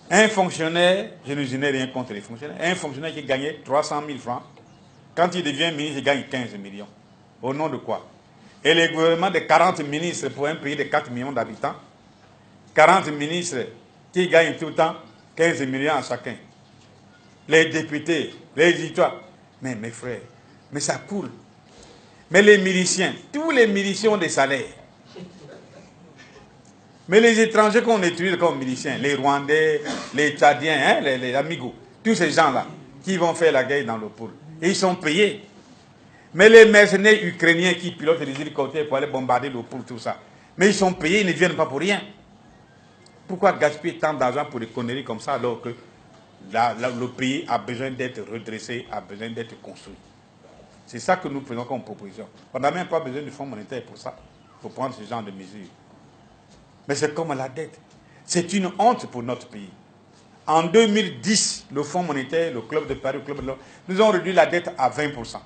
Un fonctionnaire, je n'ai rien contre les fonctionnaires, un fonctionnaire qui gagnait 300 000 francs, quand il devient ministre, il gagne 15 millions. Au nom de quoi? Et les gouvernements de 40 ministres pour un pays de 4 millions d'habitants, 40 ministres qui gagnent tout le temps 15 millions à chacun. Les députés, les éditeurs. Mais mes frères, mais ça coule. Mais les miliciens, tous les miliciens ont des salaires. Mais les étrangers qu'on utilise comme miliciens, les Rwandais, les Tchadiens, hein, les Amigos, tous ces gens-là, qui vont faire la guerre dans le pôle, ils sont payés. Mais les mercenaires ukrainiens qui pilotent les hélicoptères pour aller bombarder le pôle, tout ça, mais ils sont payés, ils ne viennent pas pour rien. Pourquoi gaspiller tant d'argent pour des conneries comme ça alors que le pays a besoin d'être redressé, a besoin d'être construit? C'est ça que nous prenons comme proposition. On n'a même pas besoin du Fonds monétaire pour ça, pour prendre ce genre de mesures. Mais c'est comme la dette. C'est une honte pour notre pays. En 2010, le Fonds monétaire, le Club de Paris, le Club de l'Or, nous avons réduit la dette à 20%.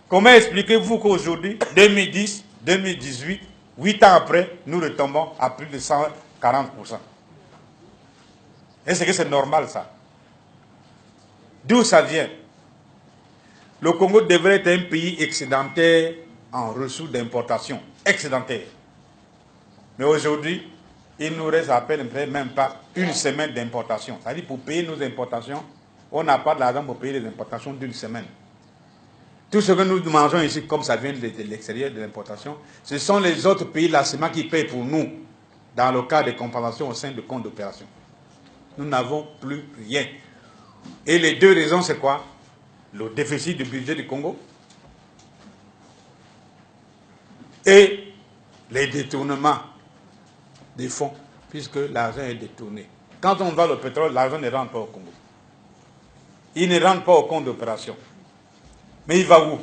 Comment expliquez-vous qu'aujourd'hui, 2010, 2018, 8 ans après, nous retombons à plus de 140%? Est-ce que c'est normal ça? D'où ça vient? Le Congo devrait être un pays excédentaire en ressources d'importation. Excédentaire. Mais aujourd'hui, il nous reste à peine même pas une semaine d'importation. C'est-à-dire pour payer nos importations, on n'a pas de l'argent pour payer les importations d'une semaine. Tout ce que nous mangeons ici, comme ça vient de l'extérieur de l'importation, ce sont les autres pays là seulement qui payent pour nous, dans le cas des compensations au sein de comptes d'opération. Nous n'avons plus rien. Et les deux raisons, c'est quoi? Le déficit du budget du Congo et les détournements des fonds, puisque l'argent est détourné. Quand on vend le pétrole, l'argent ne rentre pas au Congo. Il ne rentre pas au compte d'opération. Mais il va où?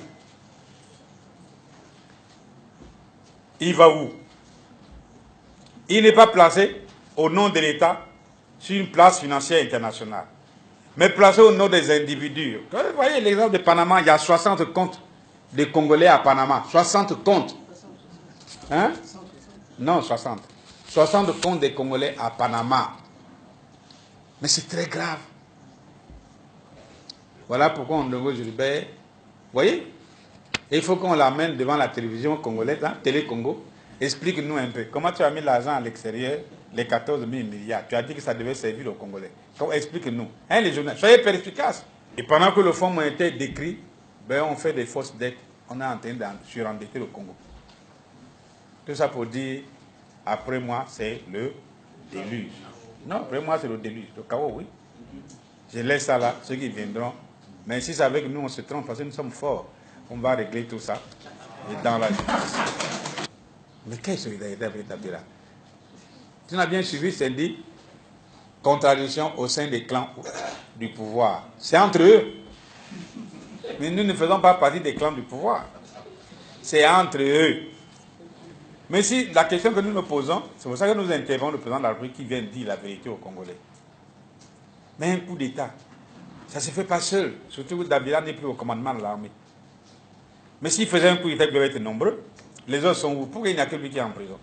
Il va où? Il n'est pas placé au nom de l'État sur une place financière internationale, mais placé au nom des individus. Vous voyez l'exemple de Panama, il y a 60 comptes des Congolais à Panama. 60 comptes. Hein? Non, 60. 60 comptes des Congolais à Panama. Mais c'est très grave. Voilà pourquoi on demande Gilbert. Vous voyez? Il faut qu'on l'amène devant la télévision congolaise, hein, Télé Congo. Explique-nous un peu. Comment tu as mis l'argent à l'extérieur, les 14 000 milliards? Tu as dit que ça devait servir aux Congolais. Explique-nous. Hein, les journalistes, soyez perspicaces. Et pendant que le Fonds monétaire décrit, ben, on fait des fausses dettes. On est en train de surendetter le Congo. Tout ça pour dire, après moi, c'est le déluge. Non, après moi, c'est le déluge. Le chaos, oui. Je laisse ça là, ceux qui viendront. Mais si c'est avec nous, on se trompe, parce que nous sommes forts. On va régler tout ça. Et dans la justice. Mais quelle solidarité avec Kabila? Tu n'as bien suivi, c'est dit, contradiction au sein des clans du pouvoir. C'est entre eux. Mais nous ne faisons pas partie des clans du pouvoir. C'est entre eux. Mais si la question que nous nous posons, c'est pour ça que nous interrogeons le président de la République qui vient dire la vérité aux Congolais. Mais un coup d'État, ça ne se fait pas seul. Surtout que Kabila n'est plus au commandement de l'armée. Mais s'il faisait un coup d'État, il devait être nombreux. Les autres sont où? Pourquoi il n'y a que lui qui est en prison?